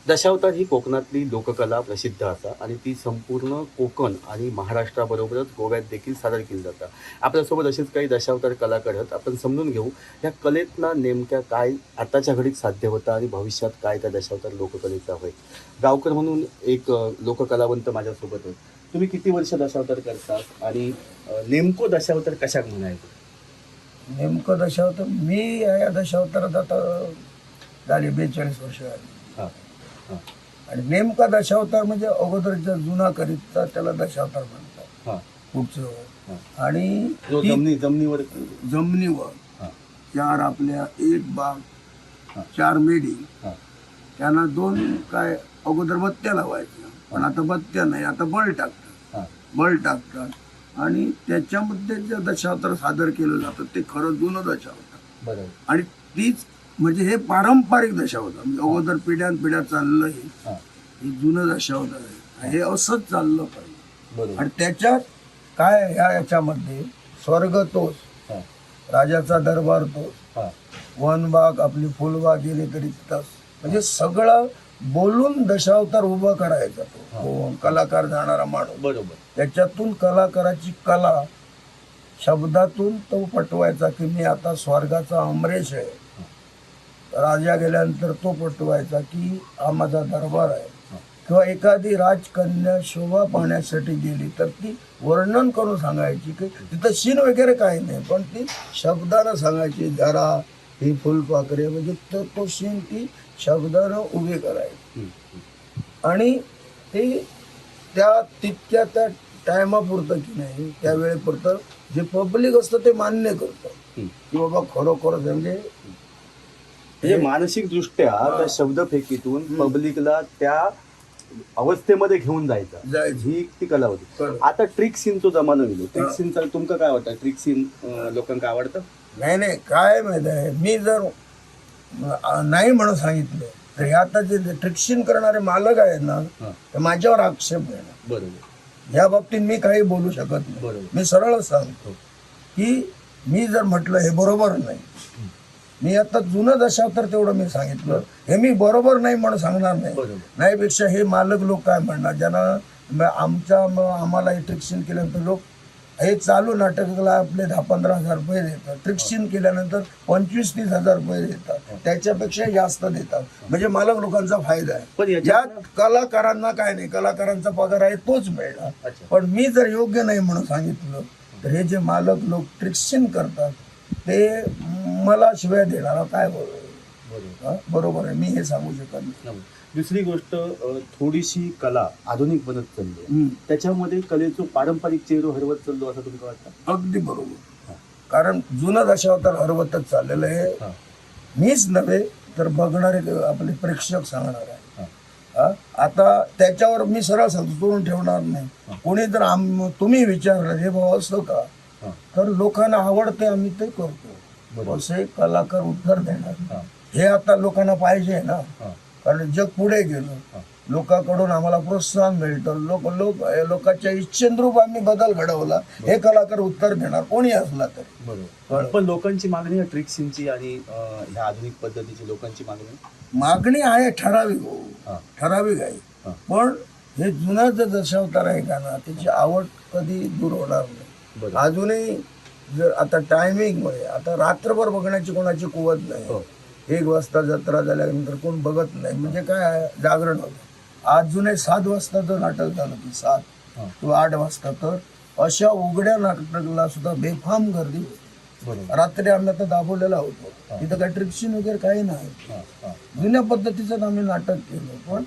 दशावतार ही कोकणातली लोककला प्रसिद्ध असा आणि ती संपूर्ण कोकण आणि महाराष्ट्राबरोबरच गोव्यात देखील सादर केली जातात. आपल्यासोबत असेच काही दशावतार कलाकार आहेत. आपण समजून घेऊ या कलेतना नेमक्या काय आताच्या घडीत साध्य होतं आणि भविष्यात काय त्या दशावतार लोककलेचा होईल. गावकर म्हणून एक लोककलावंत माझ्यासोबत आहेत. तुम्ही किती वर्ष दशावतार करतात आणि नेमकं दशावतार कशाक म्हणायचं? नेमकं दशावतार मी या दशावतारात आता झाली 42 वर्ष झाली. हां हां आणि नेमका दशावतार म्हणजे अगोदरच्या जुना करीतचा त्याला दशावतार म्हणतात. हां पुढचं हां. आणि जो ती जमिनीवर जमिनीवर हां 4 आपल्या एक बाग हां. 4 मेढी हां त्यांना 2 काय अगोदर बत्त्या लावायच्या, पण आता बत्त्या नाही, आता बळ टाकतात. हां बळ टाकतात आणि त्याच्यामध्ये जे दशावतार सादर केलं जातं ते खरं जुनं दशावतार. बरोबर. आणि तीच म्हणजे हे पारंपरिक दशावतार म्हणजे अगोदर पिढ्यानपिढ्या चाललं हां हे जुनं दशावतार आहे. हे असंच चाललं पाहिजे. बरोबर. आणि त्याच्यात काय याच्यामध्ये स्वर्ग तोच, हां राजाचा दरबार तोच, हां वनबाग आपली फुलबाग गेली तरी तिथंच, म्हणजे सगळं बोलून दशावतार उभा करायचा तो कोण कलाकार जाणारा माणूस. बरोबर. त्याच्यातून कलाकाराची कला शब्दातून तो पटवायचा की मी आता स्वर्गाचा अमरेश आहे. राजा गेल्यानंतर तो पटवायचा की हा माझा दरबार आहे. किंवा एखादी राजकन्या शोभा पाहण्यासाठी गेली तर ती वर्णन करून सांगायची की तिथं शीन वगैरे काही नाही, पण ती शब्दानं सांगायची जरा ही फुलपाखरे, म्हणजे तो शीन ती शब्दानं उभी करायची. आणि ते त्या तितक्या त्या टायमापुरतं की नाही त्यावेळेपुरतं जे पब्लिक असतं ते मान्य करतं की बाबा खरोखरच म्हणजे मानसिक दृष्ट्या त्या शब्दफेकीतून पब्लिकला त्या अवस्थेमध्ये घेऊन जायचा ही ती कला होती. आता ट्रिक सीनचो जमाना गेलो. ट्रिक सीनचा तुमका काय वाटतं? ट्रिक सीन लोकांना आवडतं? नाही काय माहिती आहे, मी जर नाही म्हणून सांगितलं तर हे आता जे ट्रिक्शिन करणारे मालक आहेत ना तर माझ्यावर आक्षेप घेणार. बरोबर. या बाबतीत मी काही बोलू शकत नाही. बरोबर. मी सरळच सांगतो की मी जर म्हटलं हे बरोबर नाही, मी आता जुनं दशावतार तेवढं मी सांगितलं, हे मी बरोबर नाही म्हणून सांगणार नाही. नाहीपेक्षा हे मालक लोक काय म्हणणार ज्यांना आम्हाला हे ट्रिक्शिन केल्यानंतर लोक हे चालू नाटकाला आपले 10-15 हजार रुपये देतात, ट्रिक्शिन केल्यानंतर 25-30 हजार रुपये देतात, त्याच्यापेक्षा जास्त देतात. म्हणजे मालक लोकांचा फायदा आहे. पण या कलाकारांना काय नाही, कलाकारांचा पगार आहे तोच मिळणार. पण मी जर योग्य नाही म्हणून सांगितलं तर हे जे मालक लोक ट्रिक्शिन करतात ते मला शिवाय देणार. काय बरोबर आहे, मी हे सांगू शकत नाही. दुसरी गोष्ट, थोडीशी कला आधुनिक बनत चालली, त्याच्यामध्ये कलेचं पारंपरिक चेहरो हरवत चाललो असं तुम्हाला वाटतं? अगदी बरोबर. कारण जुनं दशावतार हरवतच चाललेलं आहे. मीच नव्हे तर बघणारे आपले प्रेक्षक सांगणार आहे. आता त्याच्यावर मी सरळ सांगून ठेवणार नाही. कोणी जर तुम्ही विचारलं हे भाऊ असतं का तर लोकांना आवडते आम्ही ते करतो असे कलाकार उत्तर देणार. हे आता लोकांना पाहिजे ना, कारण जग पुढे गेलं, लोकांकडून आम्हाला प्रोत्साहन मिळतं, लोकांच्या इच्छेनुरूप आम्ही बदल घडवला, हे कलाकार उत्तर देणार कोणी असला तरी. बरोबर. पण लोकांची मागणी आहे ट्रिक सीनची आणि ह्या आधुनिक पद्धतीची लोकांची मागणी आहे ठराविक आहे. पण हे जुना जर दशावतार आहे का ना त्याची आवड कधी दूर होणार नाही. अजूनही जर आता टायमिंगमुळे आता रात्रभर बघण्याची कोणाची कुवत नाही. 1 वाजता जत्रा झाल्यानंतर कोण बघत नाही, म्हणजे काय जागरण होतं. अजूनही 7 वाजता जर नाटक झालं की 7 किंवा 8 वाजता तर अशा उघड्या नाटकाला सुद्धा बेफाम गर्दी होती. रात्री आम्ही आता दाखवलेला होतो, तिथं काही ट्रिक्शिन वगैरे काही नाही, जुन्या पद्धतीचं आम्ही नाटक केलं, पण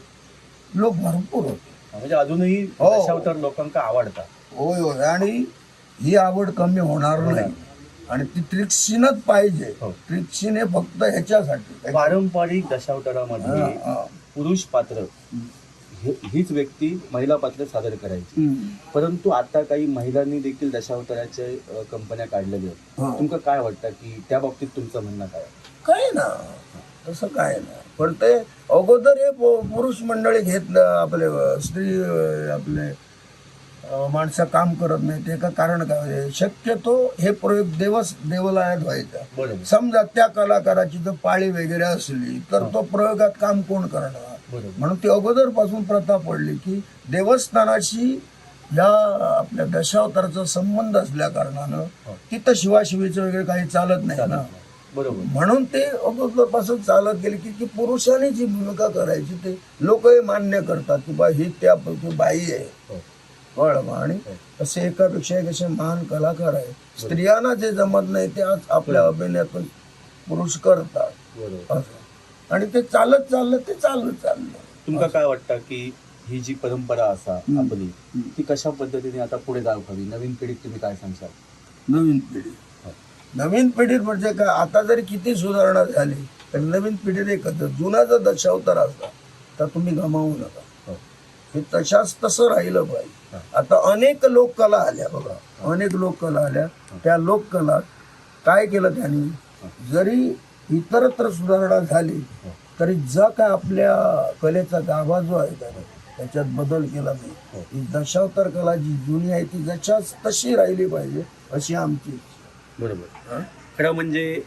लोक भरपूर होते. म्हणजे अजूनही दशावतार लोकांना आवडतात. होय होय. आणि ही आवड कमी होणार नाही आणि ती ट्रिक्शिनच पाहिजे. ट्रिक्शिन हे फक्त ह्याच्यासाठी. पारंपरिक दशावतारामध्ये पुरुष पात्र हीच व्यक्ती महिला पात्र सादर करायची, परंतु आता काही महिलांनी देखील दशावताराच्या कंपन्या काढलेल्या आहेत. तुमका काय वाटतं की त्या बाबतीत तुमचं म्हणणं काय ना तसं काय ना, पण ते अगोदर हे पुरुष मंडळी घेत आपले स्त्री आपले माणसं काम करत नाही. ते का कारण काय, शक्यतो हे प्रयोग देवालयात व्हायचा. समजा त्या कलाकाराची जर पाळी वगैरे असली तर तो प्रयोगात काम कोण करणार? बरोबर. म्हणून ती अगोदरपासून प्रथा पडली की देवस्थानाशी या आपल्या दशावताराचा संबंध असल्या कारणानं तिथं शिवाशिवीचं वगैरे काही चालत नाही ना. बरोबर. म्हणून ते अगोदरपासून चालत गेले की पुरुषाने जी भूमिका करायची ते लोकही मान्य करतात की बा ही त्यापैकी बाई आहे कळलं. आणि असे एकापेक्षा एक असे महान कलाकार आहे. स्त्रियांना जे जमत नाही ते आज आपल्या अभिनयातून पुरुष करतात बरोबर. असं. आणि ते चालत चाललं ते चाललं. तुमका काय वाटतं की ही जी परंपरा असा आपली ती कशा पद्धतीने आता पुढे जावं हवी? नवीन पिढीत तुम्ही काय सांगशाल? नवीन पिढीत म्हणजे काय, आता जरी किती सुधारणा झाली तर नवीन पिढीत एकच, जुना जर दशावतार असला तर तुम्ही गमावू नका. हे तसं राहिलं पाहिजे. आता अनेक लोककला आल्या बघा, अनेक लोककला आल्या. त्या लोककला काय केलं त्यांनी, जरी इतरत्र सुधारणा झाली तरी जा काय आपल्या कलेचा गाभा जो आहे त्याच्यात बदल केला नाही. ही दशावतार कला जी जुनी आहे ती जशाच तशी राहिली पाहिजे अशी आमची इच्छा. बरोबर. खरं म्हणजे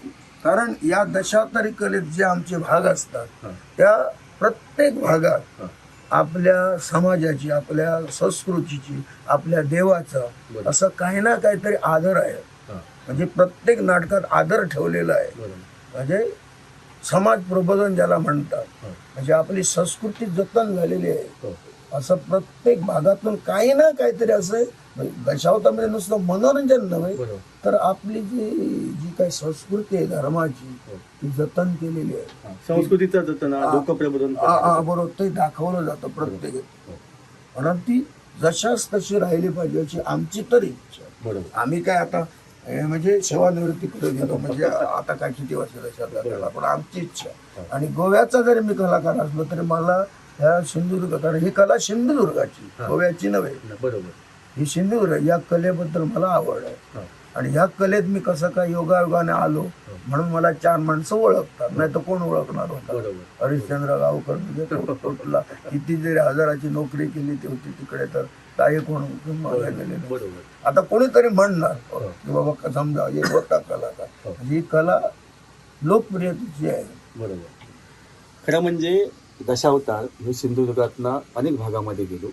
कारण या दशावतारी कलेत जे आमचे भाग असतात त्या प्रत्येक भागात आपल्या समाजाची, आपल्या संस्कृतीची, आपल्या देवाचा असं काही ना काहीतरी आदर आहे. म्हणजे प्रत्येक नाटकात आदर ठेवलेला आहे. म्हणजे समाज प्रबोधन ज्याला म्हणतात, म्हणजे आपली संस्कृती जतन झालेली आहे. असं प्रत्येक भागातून काही ना काहीतरी असं दशावतामध्ये नुसतं मनोरंजन नव्हे तर आपली जी काही संस्कृती आहे धर्माची ती जतन केलेली आहे. संस्कृतीचं जतन, लोकप्रबोधन बरोबर ते दाखवलं जातं प्रत्येक. म्हणून ती जशाच तशी राहिली पाहिजे अशी आमची तरी इच्छा. बरोबर. आम्ही काय आता म्हणजे सेवानिवृत्तीकडे गेलो म्हणजे आता काय किती वर्ष दशावतार, पण आमची इच्छा. आणि गोव्याचा जरी मी कलाकार असलो तरी मला ह्या सिंधुदुर्ग, कारण ही कला सिंधुदुर्गाची, गोव्याची नव्हे. बरोबर. ही सिंधुदुर्ग या कलेबद्दल मला आवड आहे. आणि ह्या कलेत मी कसं काय योगायोगाने आलो म्हणून मला 4 माणसं ओळखतात, नाही तर कोण ओळखणार होता. हरिश्चंद्र गावकर म्हणजे टोटला किती जरी हजाराची नोकरी केली ती होती तिकडे तर काही कोण गेले. आता कोणीतरी म्हणणार की बाबा समजा हे होता कलाकार. ही कला लोकप्रियतेची आहे. बरोबर. खरं म्हणजे दशावतार हे सिंधुदुर्गातनं अनेक भागामध्ये गेलो,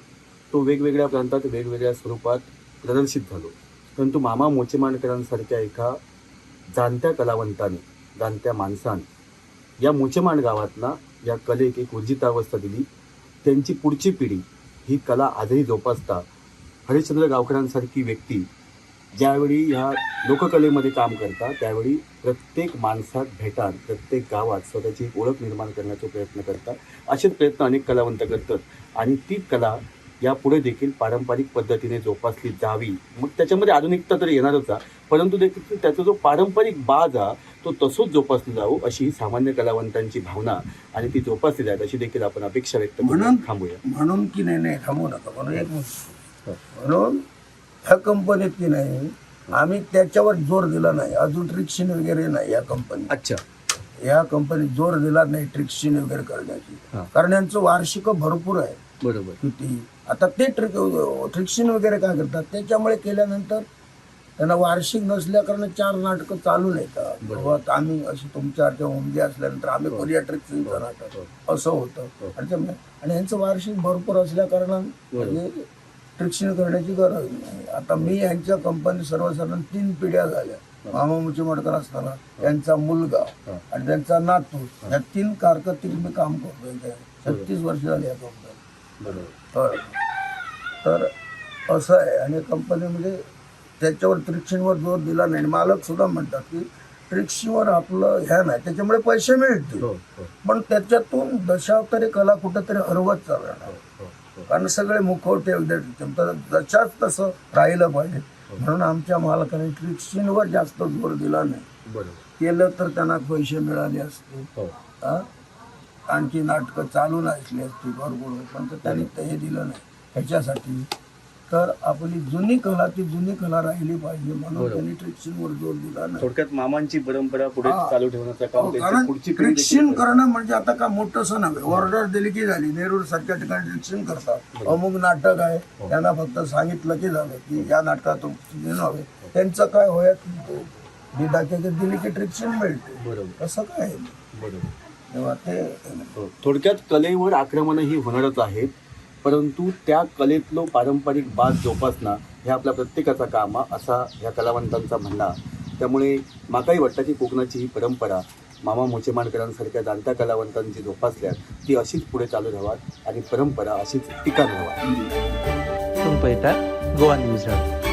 तो वेगवेगळ्या प्रांतात वेगवेगळ्या स्वरूपात प्रदर्शित झालो. परंतु मामा मोचेमाडकरांसारख्या एका जाणत्या कलावंताने, जाणत्या माणसाने या मोचेमाड गावातना या कलेक एक ऊर्जितावस्था दिली. त्यांची पुढची पिढी ही कला आजही जोपासता. हरिश्चंद्र गावकरांसारखी व्यक्ती ज्यावेळी ह्या लोककलेमध्ये काम करतात त्यावेळी प्रत्येक माणसात भेटात, प्रत्येक गावात स्वतःची एक ओळख निर्माण करण्याचा प्रयत्न करतात. असेच प्रयत्न अनेक कलावंत करतात. आणि ती कला यापुढे देखील पारंपरिक पद्धतीने जोपासली जावी. मग त्याच्यामध्ये आधुनिकता तर येणारच आहे, परंतु देखील त्याचा जो पारंपरिक बाज आहे तो तसंच जोपासली जावं अशी ही सामान्य कलावंतांची भावना आणि ती जोपासली जाईल अशी देखील आपण अपेक्षा व्यक्त करून थांबूया. म्हणून की नाही थांबू नका म्हणून एक म्हणून ह्या कंपनीत की नाही आम्ही त्याच्यावर जोर दिला नाही. अजून ट्रिक्शिन वगैरे नाही या कंपनीत. अच्छा. या कंपनीत जोर दिला नाही ट्रिक्शिन वगैरे करण्याची, कारण यांचं वार्षिक भरपूर आहे. बरोबर. किती आता ते ट्रिक्शिन वगैरे काय करतात त्याच्यामुळे केल्यानंतर त्यांना वार्षिक नसल्या कारण 4 नाटकं चालू येतात. बाबा आम्ही अशी तुमच्यासारख्या उमदी असल्यानंतर आम्ही करूया ट्रिक्शिनचं नाटक असं होतं. आणि यांचं वार्षिक भरपूर असल्या कारणाने ट्रिक्शिन करण्याची गरज नाही. आता मी यांच्या कंपनी सर्वसाधारण 3 पिढ्या झाल्या. मामा मोचेमाडकर असताना त्यांचा मुलगा आणि त्यांचा नातू या 3 कारकिर्दीत मी काम करतोय. 36 वर्ष झाली या कंपनी. तर असं आहे. आणि कंपनी म्हणजे त्याच्यावर ट्रिक्शिनवर जोर दिला नाही. मालक सुद्धा म्हणतात की ट्रिक्शीवर आपलं ह्या नाही, त्याच्यामुळे पैसे मिळतील पण त्याच्यातून दशावतारी कला कुठेतरी हरवत चालणार. कारण सगळे मुखवटे जशाच तसं राहिलं पाहिजे म्हणून आमच्या मालकाने ट्रिक्शिनवर जास्त जोर दिला नाही. केलं तर त्यांना पैसे मिळाले असते, आणखी नाटकं चालू नसली असती भरपूर, पण त्यांनी ते दिलं नाही. ह्याच्यासाठी तर आपली जुनी कला ती जुनी कला राहिली पाहिजे म्हणून त्यांनी ट्रिक्शिनवर जोर दिला नाही. थोडक्यात मामांची परंपरा पुढे चालू ठेवण्याचं काम कारण ट्रिक्शिन करणं म्हणजे आता का मोठंसं नव्हे. ऑर्डर दिली की झाली. नेरूर सारख्या ठिकाणी ट्रिक्शिन करतात. अमुक नाटक आहे त्यांना फक्त सांगितलं की झालं की या नाटकात नव्हे. त्यांचं काय होत बिदाच्या दिली की ट्रिक्शिन मिळते. बरोबर. असं काय. बरोबर. तेव्हा ते थोडक्यात कलेवर आक्रमणही होणारच आहेत, परंतु त्या कलेतलो पारंपरिक बाज जोपासणं हे आपल्या प्रत्येकाचा काम आहे, असा ह्या कलावंतांचा म्हणणं. त्यामुळे म्हाकाही वाटतं की कोकणाची ही परंपरा मामा मोचेमाडकरांसारख्या जाणत्या कलावंतांची जोपासल्यात ती अशीच पुढे चालू राहावी आणि परंपरा अशीच टिकाण राहावी. तुम्ही पळयतात गोवा न्यूज हब.